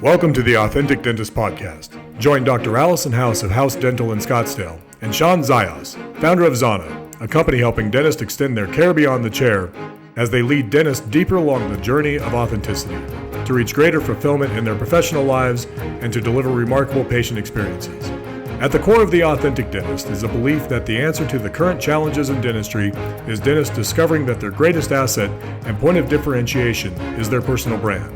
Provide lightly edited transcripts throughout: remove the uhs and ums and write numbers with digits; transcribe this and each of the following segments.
Welcome to the Authentic Dentist Podcast. Join Dr. Allison House of House Dental in Scottsdale and Shawn Zajas, founder of Zana, a company helping dentists extend their care beyond the chair as they lead dentists deeper along the journey of authenticity to reach greater fulfillment in their professional lives and to deliver remarkable patient experiences. At the core of the Authentic Dentist is a belief that the answer to the current challenges in dentistry is dentists discovering that their greatest asset and point of differentiation is their personal brand,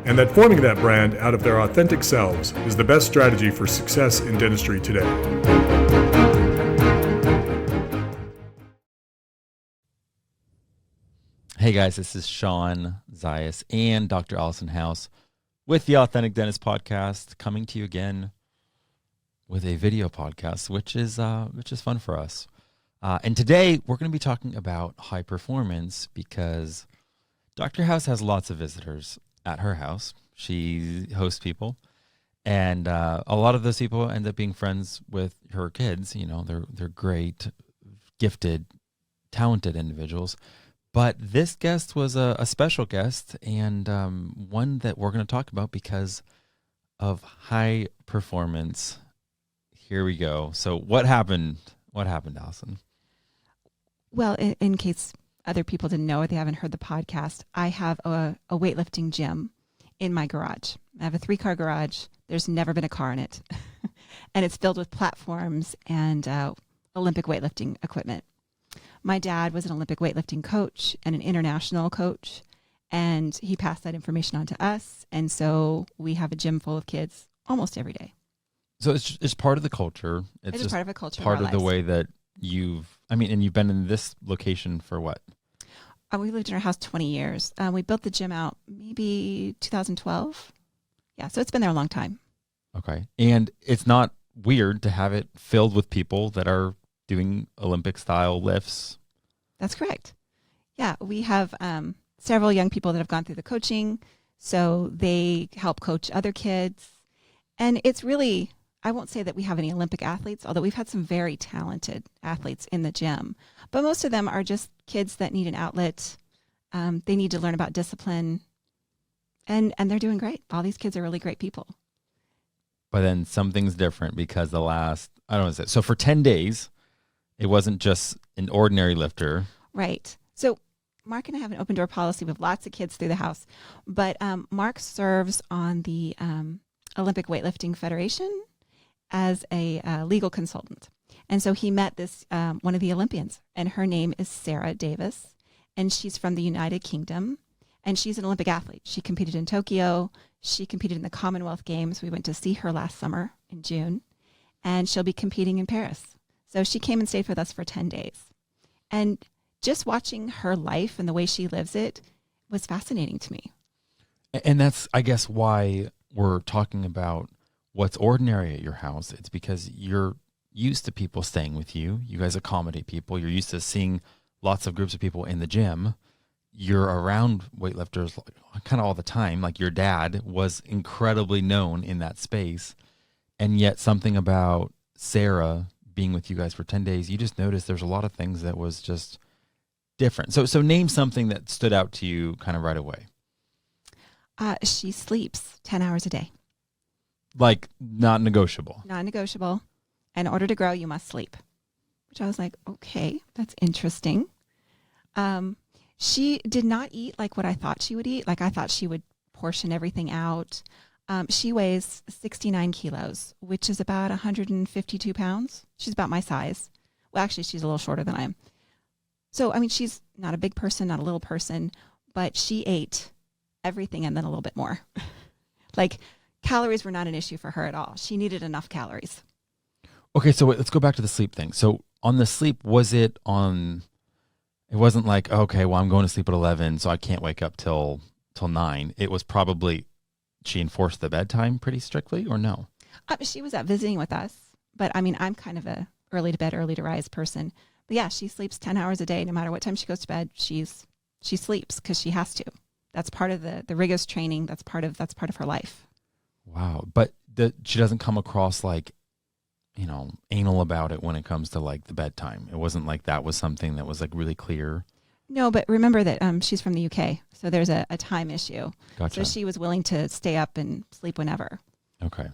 and that forming that brand out of their authentic selves is the best strategy for success in dentistry today. Hey guys, this is Shawn Zajas and Dr. Allison House with the Authentic Dentist Podcast, coming to you again with a video podcast, which is fun for us. And today we're going to be talking about high performance because Dr. House has lots of visitors at her house. She hosts people, and a lot of those people end up being friends with her kids. You know, they're great, gifted, talented individuals. But this guest was a special guest, and one that we're going to talk about because of high performance. Here we go. So what happened? What happened, Allison? Well, in case other people didn't know or they haven't heard the podcast, I have a weightlifting gym in my garage. I have a 3-car garage. There's never been a car in it. And it's filled with platforms and Olympic weightlifting equipment. My dad was an Olympic weightlifting coach and an international coach, and he passed that information on to us. And so we have a gym full of kids almost every day. So it's part of the culture. It is part of a culture. Part of the way that you've been in this location for what? We lived in our house 20 years. We built the gym out maybe 2012. Yeah, so it's been there a long time. Okay. And it's not weird to have it filled with people that are doing Olympic-style lifts. That's correct. Yeah, we have several young people that have gone through the coaching, so they help coach other kids. And it's really, I won't say that we have any Olympic athletes, although we've had some very talented athletes in the gym. But most of them are just kids that need an outlet. They need to learn about discipline. And they're doing great. All these kids are really great people. But then something's different because so for 10 days, it wasn't just an ordinary lifter. Right. So Mark and I have an open door policy with lots of kids through the house. But Mark serves on the Olympic Weightlifting Federation as a legal consultant. And so he met this one of the Olympians, and her name is Sarah Davis, and she's from the United Kingdom, and she's an Olympic athlete. She competed in Tokyo. She competed in the Commonwealth Games. We went to see her last summer in June, and she'll be competing in Paris. So she came and stayed with us for 10 days. And just watching her life and the way she lives it was fascinating to me. And that's, I guess, why we're talking about what's ordinary at your house. It's because you're used to people staying with you. You guys accommodate people. You're used to seeing lots of groups of people in the gym. You're around weightlifters kind of all the time. Like your dad was incredibly known in that space. And yet something about Sarah being with you guys for 10 days, you just noticed there's a lot of things that was just different. So name something that stood out to you kind of right away. She sleeps 10 hours a day. Like not negotiable. Non-negotiable. In order to grow, you must sleep. Which I was like, okay, that's interesting. She did not eat like what I thought she would eat. Like I thought she would portion everything out. She weighs 69 kilos, which is about 152 pounds. She's about my size. Well, actually, she's a little shorter than I am. So, she's not a big person, not a little person, but she ate everything and then a little bit more. Like, calories were not an issue for her at all. She needed enough calories. Okay, so let's go back to the sleep thing. So, on the sleep, it wasn't like, okay, well, I'm going to sleep at 11, so I can't wake up till 9. It was probably, she enforced the bedtime pretty strictly, or no? She was out visiting with us, but I'm kind of a early to bed, early to rise person. But yeah, she sleeps 10 hours a day. No matter what time she goes to bed, she sleeps because she has to. That's part of the rigorous training. That's part of her life. Wow. But she doesn't come across like, anal about it when it comes to like the bedtime. It wasn't like that was something that was like really clear. No, but remember that she's from the UK, so there's a time issue. Gotcha. So she was willing to stay up and sleep whenever. Okay.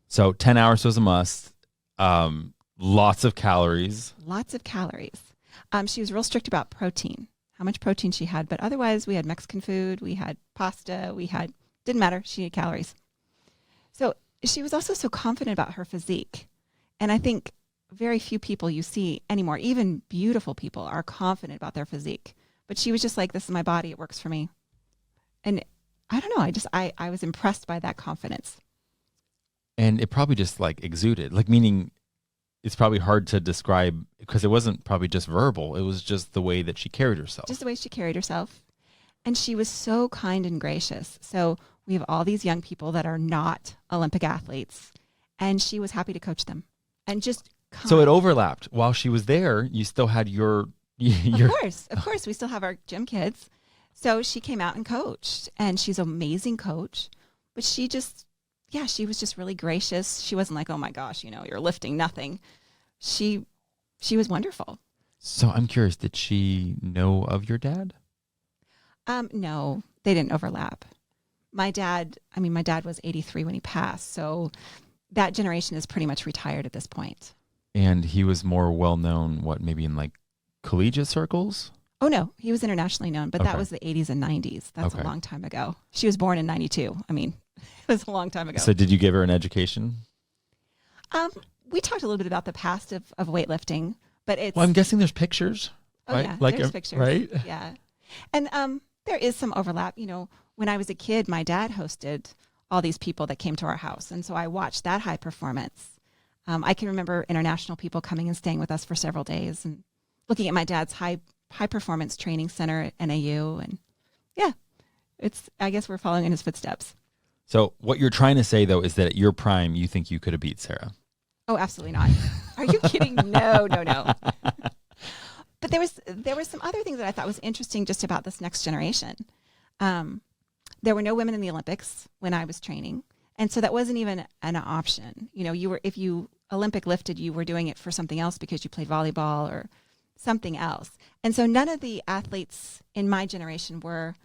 So 10 hours was a must. Lots of calories. Lots of calories. She was real strict about protein, how much protein she had. But otherwise, we had Mexican food, we had pasta, didn't matter. She ate calories. So she was also so confident about her physique. And I think very few people you see anymore, even beautiful people, are confident about their physique. But she was just like, this is my body. It works for me. And I don't know. I was impressed by that confidence. And it probably just like exuded, like meaning it's probably hard to describe because it wasn't probably just verbal. It was just the way that she carried herself. Just the way she carried herself. And she was so kind and gracious. So we have all these young people that are not Olympic athletes, and she was happy to coach them. And just kind. So it overlapped. While she was there, you still had your Of course. We still have our gym kids. So she came out and coached, and she's an amazing coach. But she was just really gracious. She wasn't like, oh my gosh, you're lifting nothing. She was wonderful. So I'm curious, did she know of your dad? No, they didn't overlap. My dad was 83 when he passed. So that generation is pretty much retired at this point. And he was more well-known, maybe in like collegiate circles? Oh, no, he was internationally known, but that was the 80s and 90s. That's a long time ago. She was born in 92. It was a long time ago. So did you give her an education? We talked a little bit about the past of weightlifting, but it's... Well, I'm guessing there's pictures, oh, right? Yeah, there's pictures. Right? Yeah. And there is some overlap. When I was a kid, my dad hosted all these people that came to our house. And so I watched that high performance. I can remember international people coming and staying with us for several days and looking at my dad's high performance training center at NAU. And yeah, I guess we're following in his footsteps. So what you're trying to say, though, is that at your prime, you think you could have beat Sarah. Oh, absolutely not. Are you kidding? No. But there was some other things that I thought was interesting just about this next generation. There were no women in the Olympics when I was training. And so that wasn't even an option. If you Olympic lifted, you were doing it for something else because you played volleyball or something else. And so none of the athletes in my generation were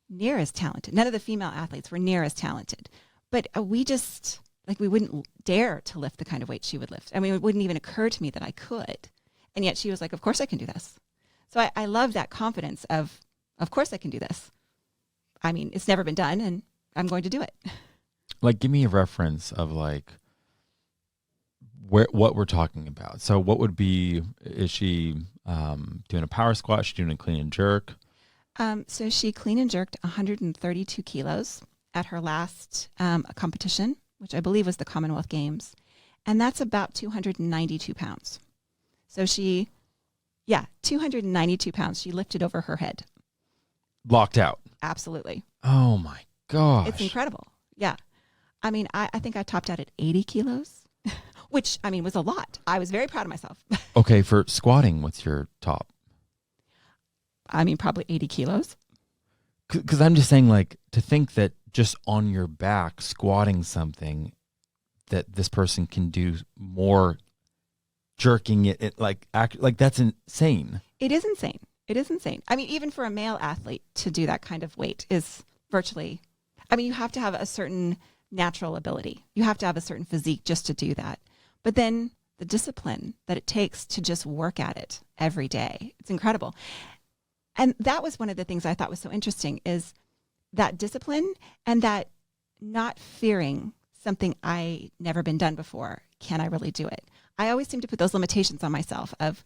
near as talented. None of the female athletes were near as talented. But we wouldn't dare to lift the kind of weight she would lift. It wouldn't even occur to me that I could. And yet she was like, of course I can do this. So I love that confidence of course I can do this. It's never been done, and I'm going to do it. Like, give me a reference of like what we're talking about. So what would be, is she doing a power squat? Is she doing a clean and jerk? So she clean and jerked 132 kilos at her last competition, which I believe was the Commonwealth Games. And that's about 292 pounds. So 292 pounds she lifted over her head. Locked out. Absolutely. Oh my gosh. It's incredible. Yeah. I think I topped out at 80 kilos, which, was a lot. I was very proud of myself. Okay, for squatting, what's your top? Probably 80 kilos. Because I'm just saying, like, to think that just on your back squatting something, that this person can do more jerking it like that's insane. It is insane. Even for a male athlete to do that kind of weight is virtually, you have to have a certain natural ability. You have to have a certain physique just to do that. But then the discipline that it takes to just work at it every day, it's incredible. And that was one of the things I thought was so interesting, is that discipline and that not fearing something I never been done before. Can I really do it? I always seem to put those limitations on myself of,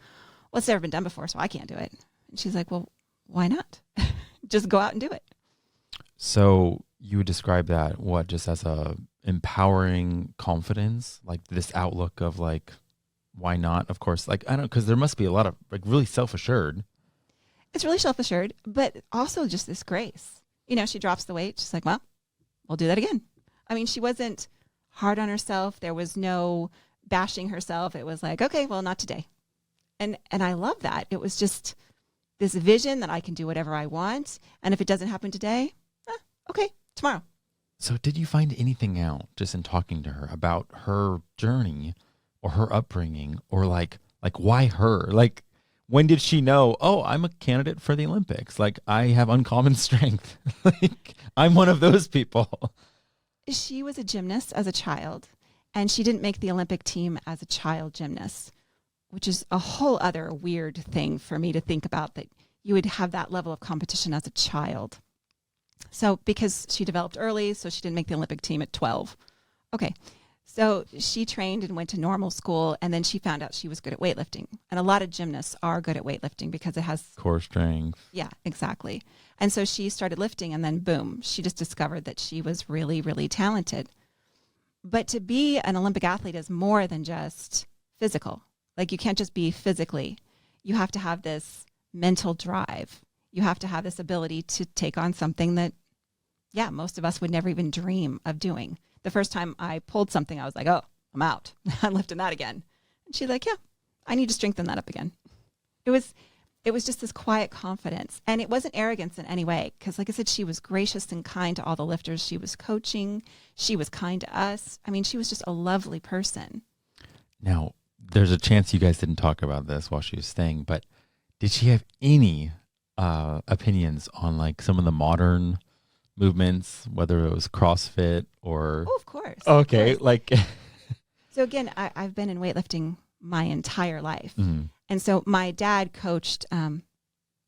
well, it's never been done before, so I can't do it. And she's like, well, why not? Just go out and do it. So you would describe that, just as a empowering confidence, like this outlook of like, why not? Of course, like, I don't know, because there must be a lot of like really self-assured. It's really self-assured, but also just this grace. She drops the weight. She's like, well, we'll do that again. She wasn't hard on herself. There was no bashing herself. It was like, okay, well, not today. And I love that. It was just this vision that I can do whatever I want. And if it doesn't happen today, okay, tomorrow. So did you find anything out just in talking to her about her journey or her upbringing, or like why her? Like, when did she know, oh, I'm a candidate for the Olympics? Like, I have uncommon strength. Like, I'm one of those people. She was a gymnast as a child, and she didn't make the Olympic team as a child gymnast, which is a whole other weird thing for me to think about, that you would have that level of competition as a child. So because she developed early, so she didn't make the Olympic team at 12. Okay. So she trained and went to normal school, and then she found out she was good at weightlifting. And a lot of gymnasts are good at weightlifting because it has core strength. Yeah, exactly. And so she started lifting, and then boom, she just discovered that she was really, really talented. But to be an Olympic athlete is more than just physical. Like, you can't just be physically. You have to have this mental drive. You have to have this ability to take on something that, yeah, most of us would never even dream of doing. The first time I pulled something, I was like, oh, I'm out. I'm lifting that again. And she's like, yeah, I need to strengthen that up again. It was just this quiet confidence. And it wasn't arrogance in any way. Because like I said, she was gracious and kind to all the lifters she was coaching. She was kind to us. I mean, she was just a lovely person. Now, there's a chance you guys didn't talk about this while she was staying, but did she have any opinions on like some of the modern movements, whether it was CrossFit or... Oh, of course. Okay, of course. like... So again, I've been in weightlifting my entire life. Mm-hmm. And so my dad coached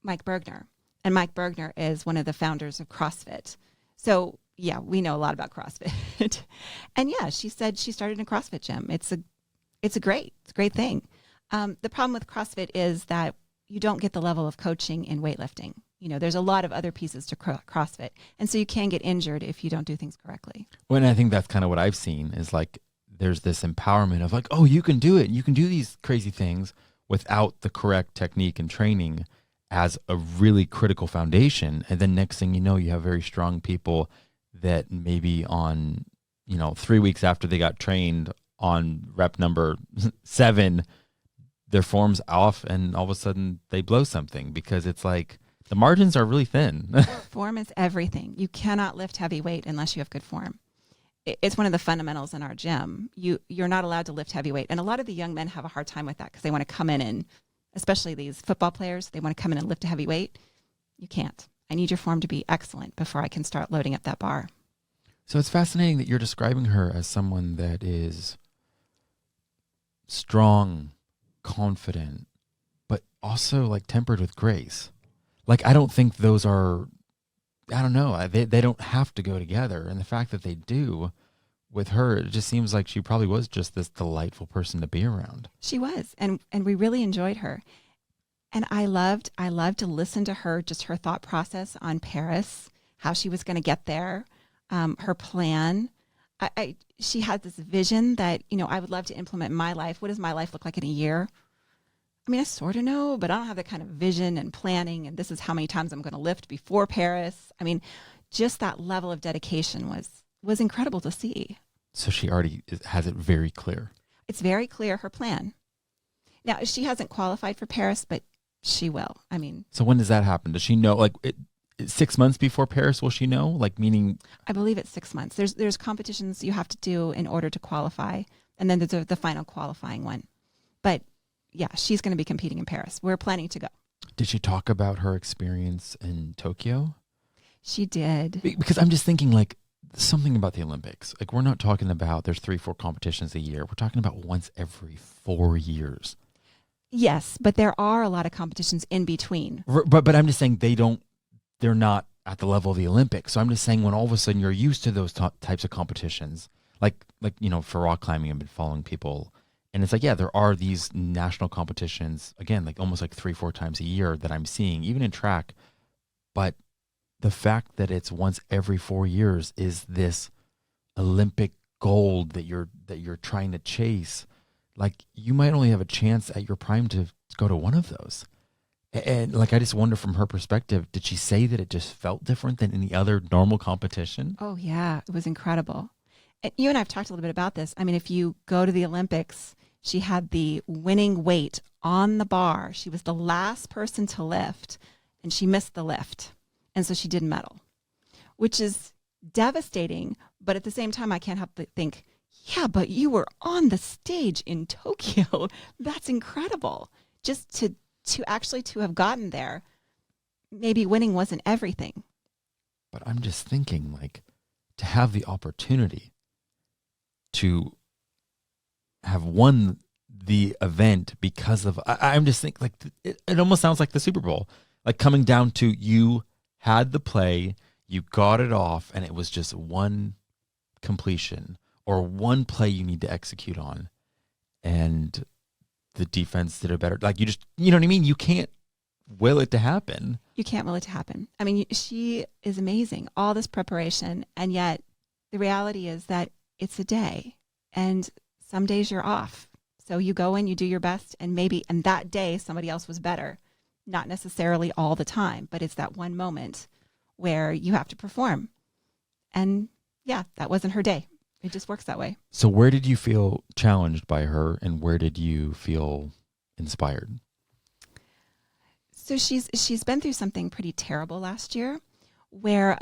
Mike Bergner. And Mike Bergner is one of the founders of CrossFit. So yeah, we know a lot about CrossFit. And yeah, she said she started in a CrossFit gym. It's a great thing. The problem with CrossFit is that you don't get the level of coaching in weightlifting. You know, there's a lot of other pieces to CrossFit. And so you can get injured if you don't do things correctly. Well, and I think that's kind of what I've seen is like, there's this empowerment of like, oh, you can do it. You can do these crazy things without the correct technique and training as a really critical foundation. And then next thing you know, you have very strong people that maybe on, 3 weeks after they got trained on rep number 7, their form's off and all of a sudden they blow something because it's like the margins are really thin. Form is everything. You cannot lift heavy weight unless you have good form. It's one of the fundamentals in our gym. You're not allowed to lift heavy weight. And a lot of the young men have a hard time with that because they want to come in and, especially these football players, they want to come in and lift a heavy weight. You can't. I need your form to be excellent before I can start loading up that bar. So it's fascinating that you're describing her as someone that is strong, confident, but also like tempered with grace. Like, I don't think those are, I don't know, they don't have to go together. And the fact that they do with her, it just seems like she probably was just this delightful person to be around. She was, and we really enjoyed her. And I loved to listen to her, just her thought process on Paris, how she was going to get there, her plan. She had this vision that, I would love to implement in my life. What does my life look like in a year? I mean, I sort of know, but I don't have that kind of vision and planning. And this is how many times I'm going to lift before Paris. I mean, just that level of dedication was incredible to see. So she already has it very clear. It's very clear, her plan. Now, she hasn't qualified for Paris, but she will. I mean. So when does that happen? Does she know, like 6 months before Paris, will she know? Like, meaning? I believe it's 6 months. There's competitions you have to do in order to qualify. And then there's the final qualifying one. But yeah, she's going to be competing in Paris. We're planning to go. Did she talk about her experience in Tokyo? She did. Because I'm just thinking like something about the Olympics. Like, we're not talking about there's 3-4 competitions a year. We're talking about once every 4 years. Yes, but there are a lot of competitions in between. But I'm just saying they're not at the level of the Olympics. So I'm just saying when all of a sudden you're used to those types of competitions, like for rock climbing, I've been following people. And it's like, yeah, there are these national competitions, again, like almost like 3-4 times a year that I'm seeing, even in track. But the fact that it's once every 4 years is this Olympic gold that you're trying to chase. Like, you might only have a chance at your prime to go to one of those. And like, I just wonder from her perspective, did she say that it just felt different than any other normal competition? Oh, yeah, it was incredible. And you and I have talked a little bit about this. I mean, if you go to the Olympics, she had the winning weight on the bar. She was the last person to lift, and she missed the lift. And so she didn't medal, which is devastating. But at the same time, I can't help but think, yeah, but you were on the stage in Tokyo. That's incredible. Just to to have gotten there, maybe winning wasn't everything. But I'm just thinking, like, to have the opportunity to have won the event because of, I'm just thinking, like, it almost sounds like the Super Bowl, like coming down to you had the play, you got it off, and it was just one completion or one play you need to execute on, and the defense did it better. Like, you know what I mean? You can't will it to happen. You can't will it to happen. I mean, she is amazing, all this preparation, and yet the reality is that it's a day, and some days you're off. So you go in, you do your best, and that day somebody else was better. Not necessarily all the time, but it's that one moment where you have to perform. And yeah, that wasn't her day. It just works that way. So where did you feel challenged by her, and where did you feel inspired? So she's been through something pretty terrible last year where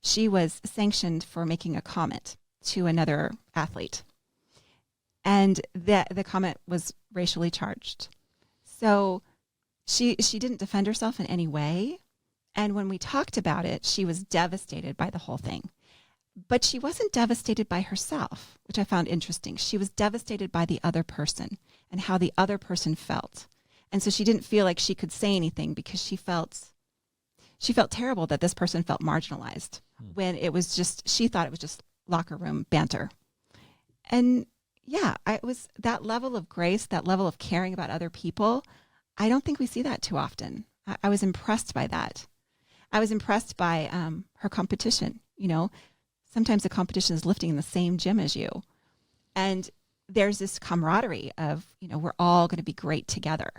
she was sanctioned for making a comment to another athlete. And the comment was racially charged. So she didn't defend herself in any way. And when we talked about it, she was devastated by the whole thing. But she wasn't devastated by herself, which I found interesting. She was devastated by the other person and how the other person felt. And so she didn't feel like she could say anything because she felt terrible that this person felt marginalized when it was just, she thought it was just locker room banter. And yeah, it was that level of grace, that level of caring about other people. I don't think we see that too often. I was impressed by that. I was impressed by her competition. You know, sometimes the competition is lifting in the same gym as you. And there's this camaraderie of, you know, we're all going to be great together.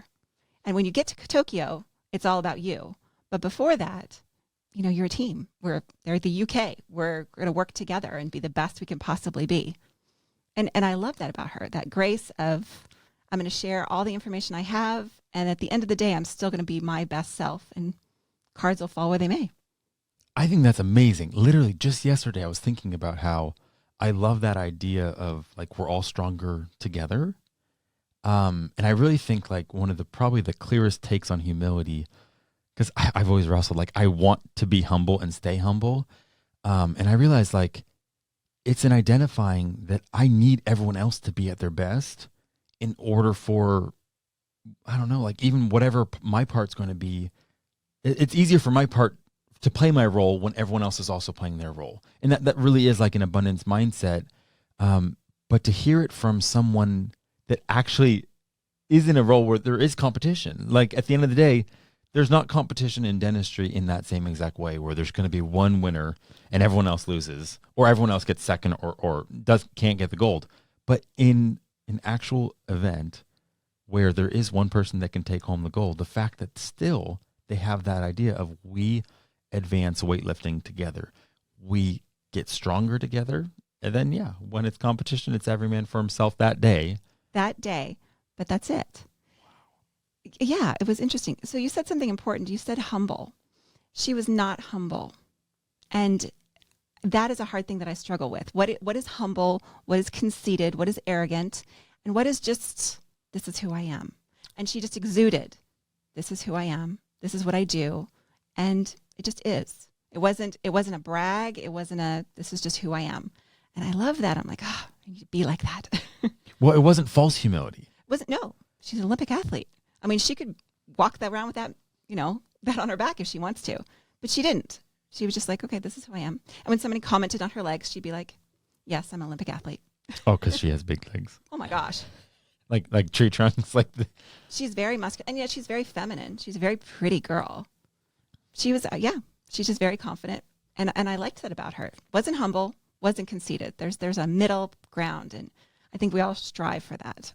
And when you get to Tokyo, it's all about you. But before that, you know, you're a team. They're the UK. We're going to work together and be the best we can possibly be. And I love that about her, that grace of, I'm going to share all the information I have. And at the end of the day, I'm still going to be my best self, and cards will fall where they may. I think that's amazing. Literally just yesterday, I was thinking about how I love that idea of, like, we're all stronger together. And I really think, like, one of the probably the clearest takes on humility, because I've always wrestled, like, I want to be humble and stay humble. And I realize, like, it's in identifying that I need everyone else to be at their best in order for, I don't know, like, even whatever my part's going to be, it's easier for my part to play my role when everyone else is also playing their role. And that really is like an abundance mindset. But to hear it from someone that actually is in a role where there is competition, like, at the end of the day, there's not competition in dentistry in that same exact way where there's going to be one winner and everyone else loses, or everyone else gets second or can't get the gold. But in an actual event where there is one person that can take home the gold, the fact that still they have that idea of, we advance weightlifting together, we get stronger together, and then, yeah, when it's competition, it's every man for himself that day. But that's it. Yeah, it was interesting. So you said something important. You said humble. She was not humble. And that is a hard thing that I struggle with. What is humble? What is conceited? What is arrogant? And what is just, this is who I am? And she just exuded, this is who I am. This is what I do. And it just is. It wasn't a brag. It wasn't this is just who I am. And I love that. I'm like, I need to be like that. Well, it wasn't false humility. No, she's an Olympic athlete. I mean, she could walk that around with that, you know, that on her back if she wants to, but she didn't. She was just like, okay, this is who I am. And when somebody commented on her legs, she'd be like, yes, I'm an Olympic athlete. Oh, because she has big legs. Oh my gosh. Like tree trunks. She's very muscular, and yet she's very feminine. She's a very pretty girl. She was, she's just very confident. And I liked that about her. Wasn't humble, wasn't conceited. There's a middle ground. And I think we all strive for that.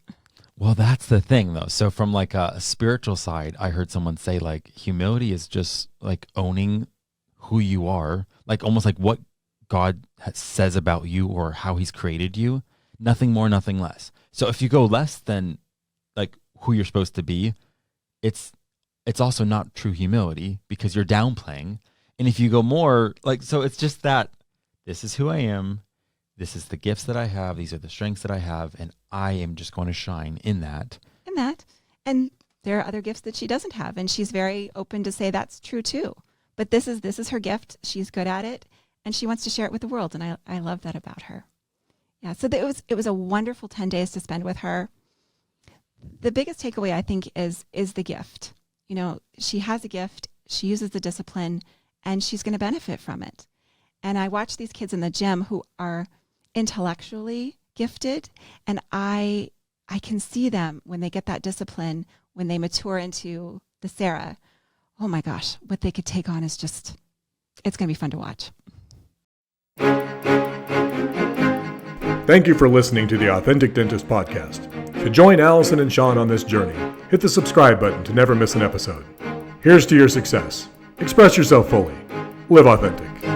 Well, that's the thing, though. So from, like, a spiritual side, I heard someone say, like, humility is just, like, owning who you are, like, almost like what God says about you or how he's created you. Nothing more, nothing less. So if you go less than, like, who you're supposed to be, it's also not true humility because you're downplaying. And if you go more, like, so it's just that this is who I am. This is the gifts that I have. These are the strengths that I have. And I am just going to shine in that. And there are other gifts that she doesn't have, and she's very open to say that's true too. But this is her gift. She's good at it, and she wants to share it with the world, and I love that about her. Yeah, so it was a wonderful 10 days to spend with her. The biggest takeaway, I think, is the gift. You know, she has a gift, she uses the discipline, and she's going to benefit from it. And I watch these kids in the gym who are intellectually gifted, and I can see them when they get that discipline, when they mature into the Sarah. Oh my gosh, what they could take on is just, it's going to be fun to watch. Thank you for listening to the Authentic Dentist Podcast. To join Allison and Shawn on this journey, hit the subscribe button to never miss an episode. Here's to your success. Express yourself fully. Live authentic.